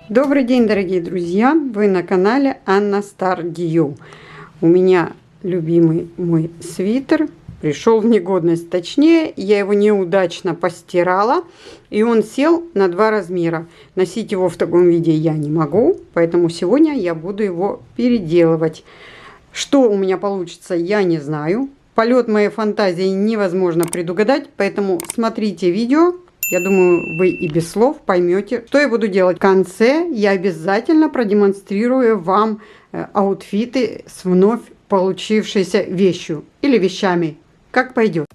Добрый день, дорогие друзья! Вы на канале Анна Стардью. У меня любимый мой свитер пришел в негодность. Точнее, я его неудачно постирала, и он сел на 2 размера. Носить его в таком виде я не могу, поэтому сегодня я буду его переделывать. Что у меня получится, я не знаю. Полет моей фантазии невозможно предугадать, поэтому смотрите видео. Я думаю, вы и без слов поймете, что я буду делать. В конце я обязательно продемонстрирую вам аутфиты с вновь получившейся вещью или вещами. Как пойдет.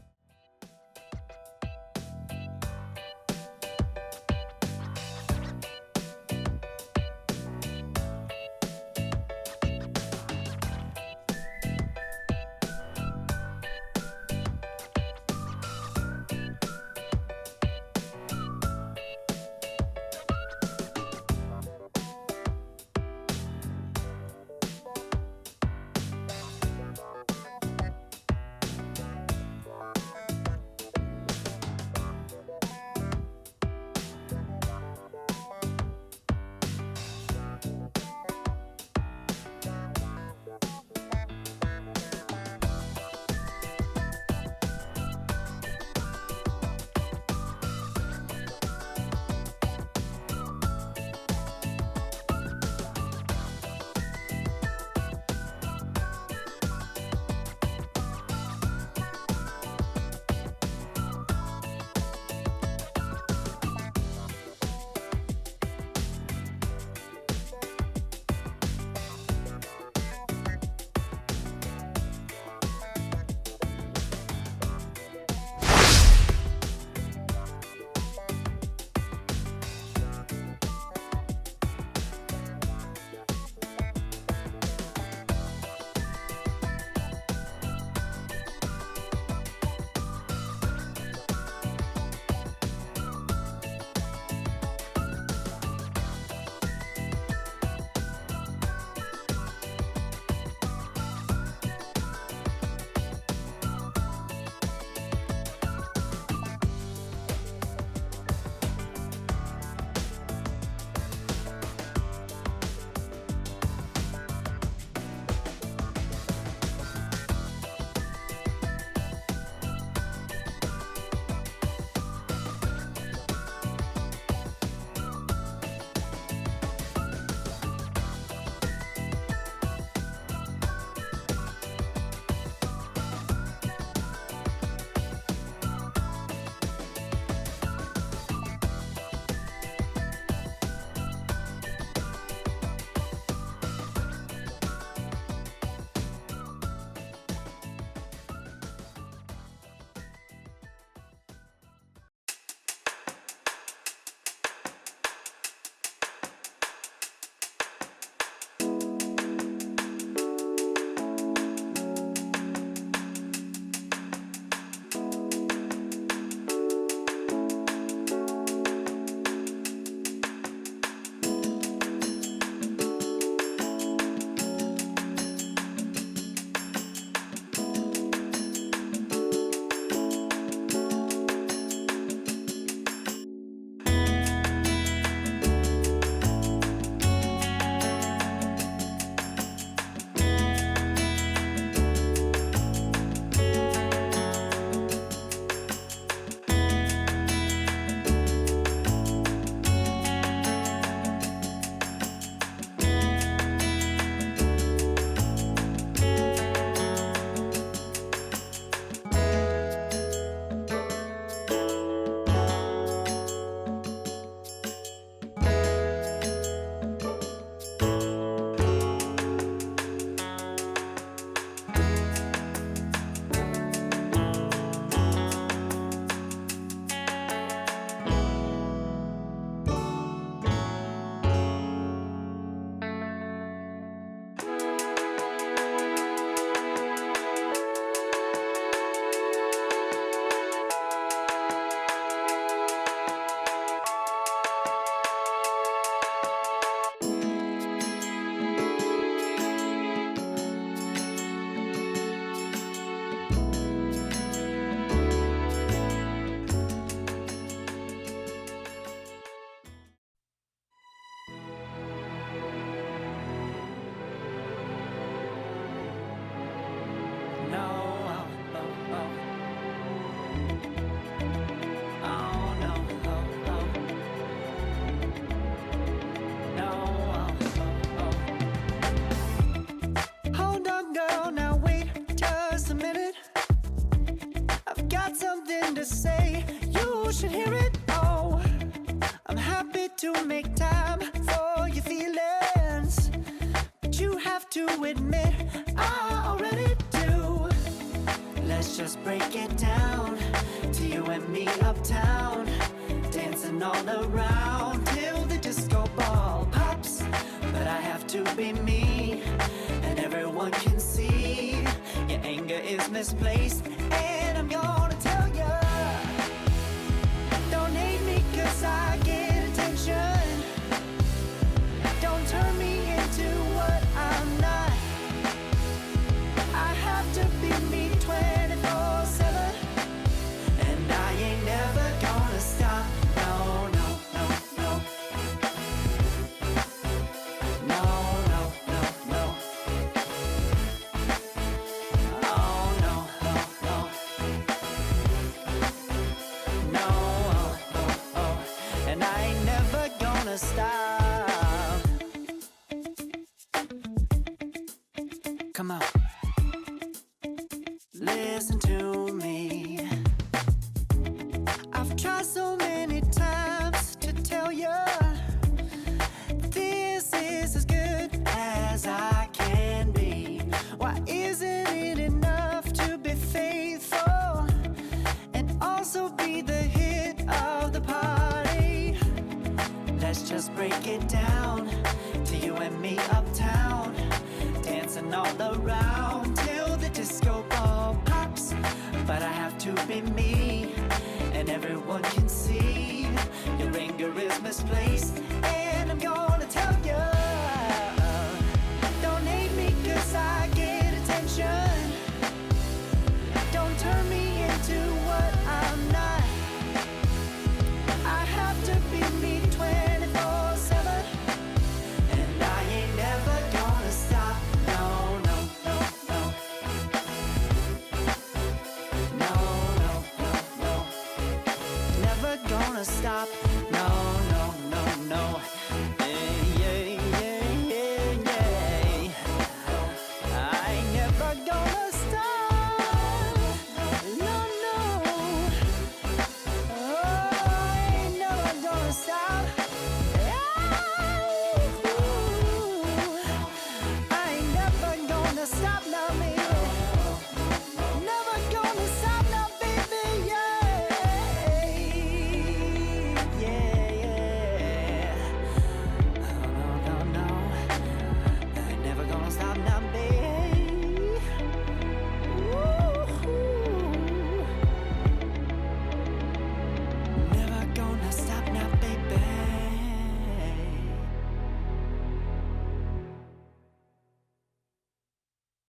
it, I already do. Let's just break it down to you and me uptown, dancing all around till the disco ball pops. But I have to be me, and everyone can see your anger is misplaced. And I'm gonna tell ya, don't hate me 'cause I get attention. Don't turn me into what I'm not. I have to be me 24/7, and I ain't never gonna stop. No, no, no, no. No, no, no, no. Oh, no, no, no. No, oh, oh, oh. And I ain't never gonna stop. Come on. Listen to me. I've tried so many times to tell you this is as good as I can be. Why isn't it enough to be faithful and also be the hit of the party? Let's just break it down to you and me uptown, dancing all around till the disco ball pops. But I have to be me, and everyone can see your anger is misplaced.